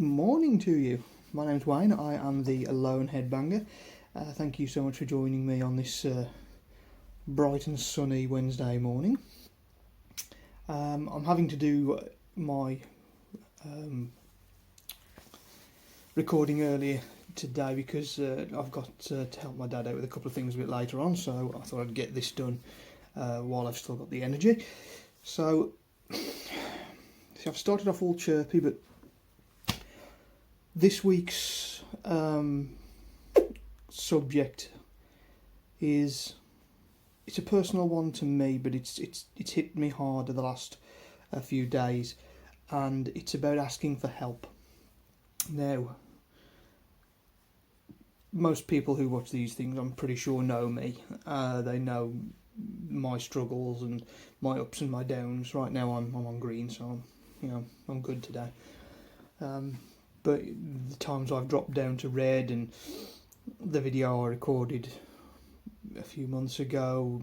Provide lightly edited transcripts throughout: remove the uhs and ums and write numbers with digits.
morning to you. My name's Wayne. I am the Lone Headbanger. Thank you so much for joining me on this bright and sunny Wednesday morning. I'm having to do my recording earlier today because I've got to help my dad out with a couple of things a bit later on, so I thought I'd get this done while I've still got the energy. So I've started off all chirpy, but this week's subject it's a personal one to me, but it's hit me hard the last few days, and it's about asking for help. Now, most people who watch these things, I'm pretty sure, know me. They know my struggles and my ups and my downs. Right now, I'm on green, so I'm good today. But the times I've dropped down to red, and the video I recorded a few months ago,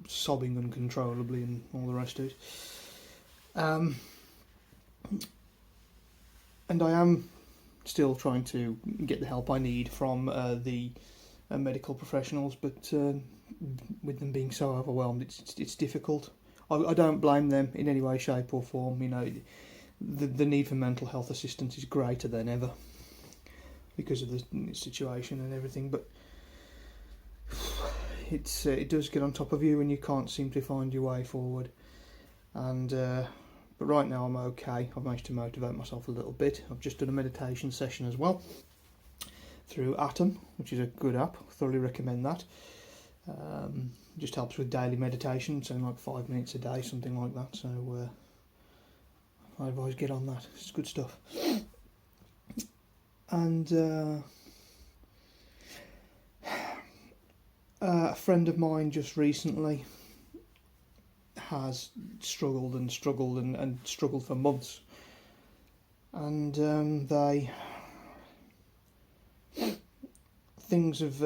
sobbing uncontrollably and all the rest of it. And I am still trying to get the help I need from the medical professionals, but with them being so overwhelmed, it's difficult. I don't blame them in any way, shape or form. The need for mental health assistance is greater than ever because of the situation and everything, but it does get on top of you and you can't seem to find your way forward. And but right now I'm okay. I've managed to motivate myself a little bit. I've just done a meditation session as well through Atom, which is a good app. Thoroughly recommend that. Just helps with daily meditation, so like 5 minutes a day, something like that. So I advise get on that. It's good stuff. And a friend of mine just recently has struggled and struggled for months, and things have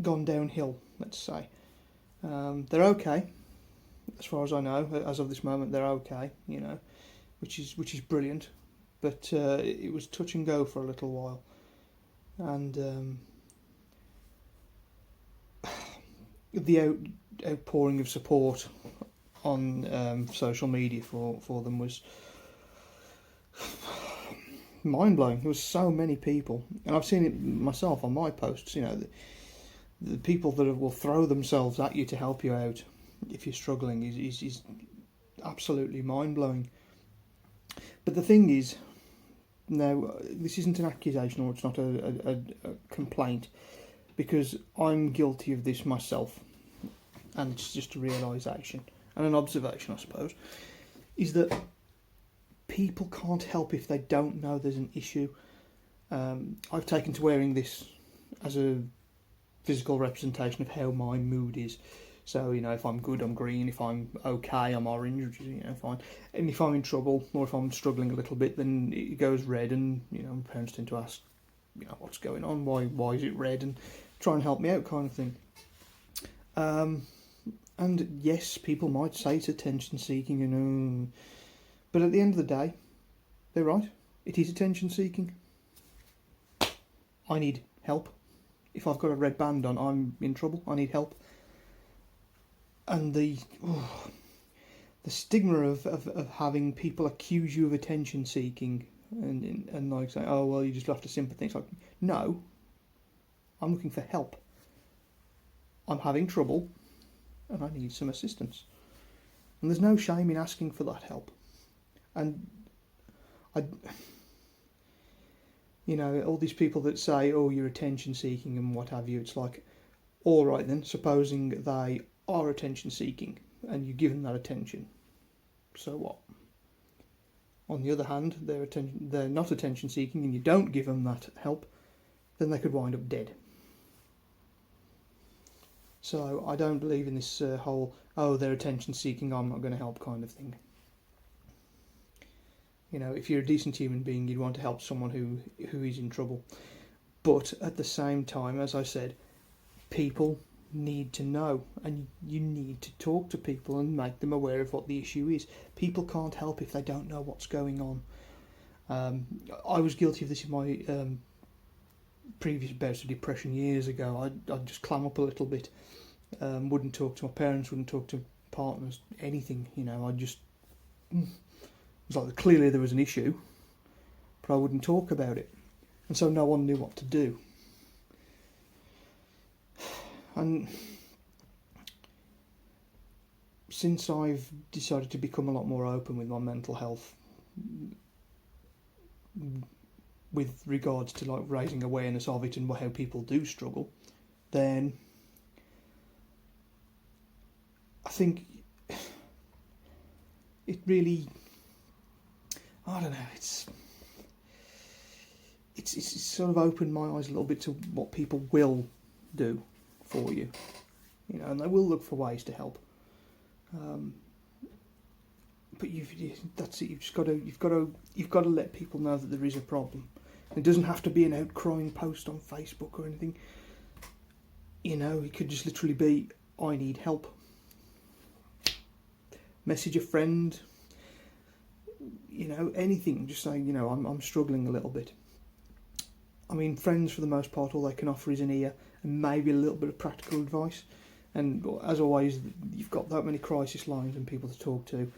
gone downhill, let's say. They're okay. As far as I know, as of this moment, they're okay, which is brilliant. But it was touch and go for a little while, and the outpouring of support on social media for them was mind blowing. There was so many people, and I've seen it myself on my posts. The people that will throw themselves at you to help you out if you're struggling is absolutely mind-blowing. But the thing is, now, this isn't an accusation, or it's not a complaint, because I'm guilty of this myself, and it's just a realisation and an observation, I suppose, is that people can't help if they don't know there's an issue. I've taken to wearing this as a physical representation of how my mood is. So, if I'm good, I'm green. If I'm okay, I'm orange, fine. And if I'm in trouble, or if I'm struggling a little bit, then it goes red, and, my parents tend to ask, what's going on? Why is it red? And try and help me out, kind of thing. And yes, people might say it's attention seeking, but at the end of the day, they're right. It is attention seeking. I need help. If I've got a red band on, I'm in trouble. I need help. And the stigma of having people accuse you of attention seeking and like saying, oh well, you just after sympathy. It's like, no, I'm looking for help. I'm having trouble, and I need some assistance. And there's no shame in asking for that help. And all these people that say, oh, you're attention seeking and what have you. It's like, all right then, supposing they are attention seeking and you give them that attention, so what? On the other hand, they're not attention seeking and you don't give them that help, then they could wind up dead. So I don't believe in this whole, oh, they're attention seeking, I'm not going to help kind of thing. If you're a decent human being, you'd want to help someone who is in trouble. But at the same time, as I said, people need to know, and you need to talk to people and make them aware of what the issue is. People can't help if they don't know what's going on. I was guilty of this in my previous bouts of depression years ago. I'd just clam up a little bit, wouldn't talk to my parents, wouldn't talk to partners, anything, I just, it was like clearly there was an issue, but I wouldn't talk about it, and so no one knew what to do. And since I've decided to become a lot more open with my mental health, with regards to like raising awareness of it and how people do struggle, then I think it really, I don't know, it's sort of opened my eyes a little bit to what people will do for you, and they will look for ways to help. But that's it. You've got to let people know that there is a problem. It doesn't have to be an outcrying post on Facebook or anything. It could just literally be, I need help. Message a friend. Anything. Just say, I'm struggling a little bit. I mean, friends for the most part, all they can offer is an ear and maybe a little bit of practical advice. And as always, you've got that many crisis lines and people to talk to.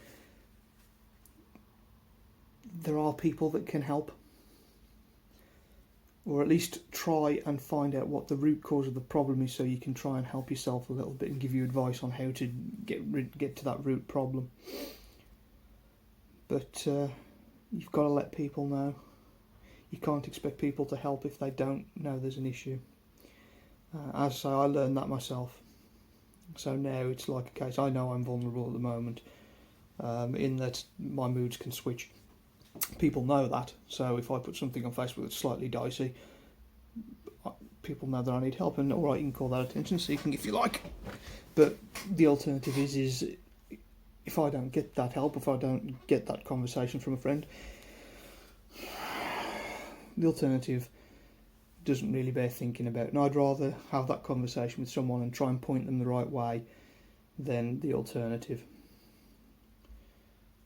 There are people that can help, or at least try and find out what the root cause of the problem is, so you can try and help yourself a little bit and give you advice on how to get to that root problem. But you've got to let people know. You can't expect people to help if they don't know there's an issue. As I say, I learned that myself. So now it's like a case, I know I'm vulnerable at the moment, in that my moods can switch. People know that, so if I put something on Facebook that's slightly dicey, people know that I need help, and alright, you can call that attention seeking if you like. But the alternative is if I don't get that help, if I don't get that conversation from a friend, the alternative doesn't really bear thinking about, and I'd rather have that conversation with someone and try and point them the right way than the alternative.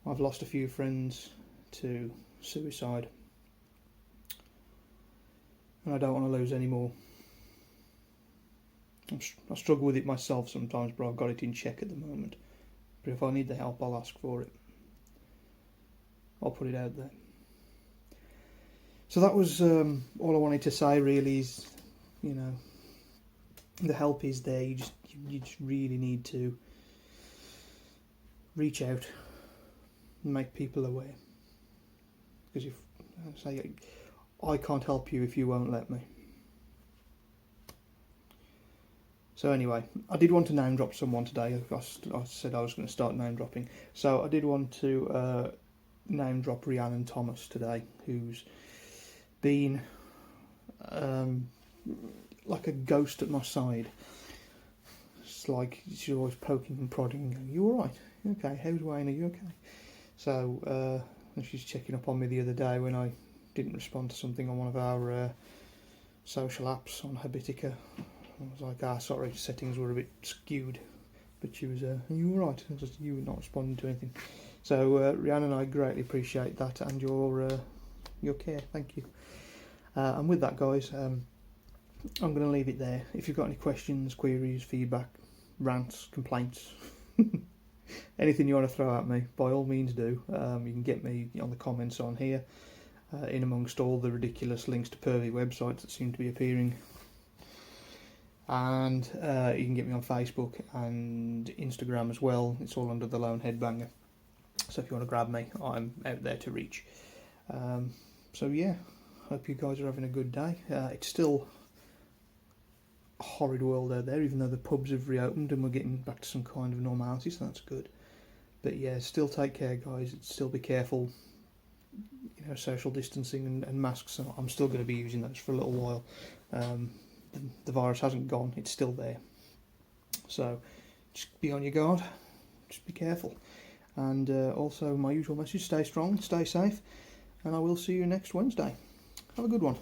I've lost a few friends to suicide, and I don't want to lose any more. I struggle with it myself sometimes, but I've got it in check at the moment. But if I need the help, I'll ask for it. I'll put it out there. So that was all I wanted to say, really, is, the help is there. You just really need to reach out and make people aware. Because if I can't help you if you won't let me. So anyway, I did want to name drop someone today. I said I was going to start name dropping. So I did want to name drop Rhiannon Thomas today, who's been like a ghost at my side. It's like she's always poking and prodding and going, "You alright? Okay, how's Wayne? Are you okay?" So she's checking up on me the other day when I didn't respond to something on one of our social apps on Habitica. I was like, sorry, settings were a bit skewed. But she was, "Are you alright?" You were not responding to anything. So Rhiannon, I greatly appreciate that and your care. Thank you. And with that, guys, I'm going to leave it there. If you've got any questions, queries, feedback, rants, complaints, anything you want to throw at me, by all means do. You can get me on the comments on here, in amongst all the ridiculous links to pervy websites that seem to be appearing. And you can get me on Facebook and Instagram as well. It's all under the Lone Headbanger. So if you want to grab me, I'm out there to reach. So yeah, hope you guys are having a good day. It's still a horrid world out there, even though the pubs have reopened and we're getting back to some kind of normality, so that's good. But yeah, still take care, guys. Still be careful. Social distancing and masks. I'm still going to be using those for a little while. The virus hasn't gone, it's still there. So just be on your guard, just be careful. And also my usual message, stay strong, stay safe, and I will see you next Wednesday. Have a good one.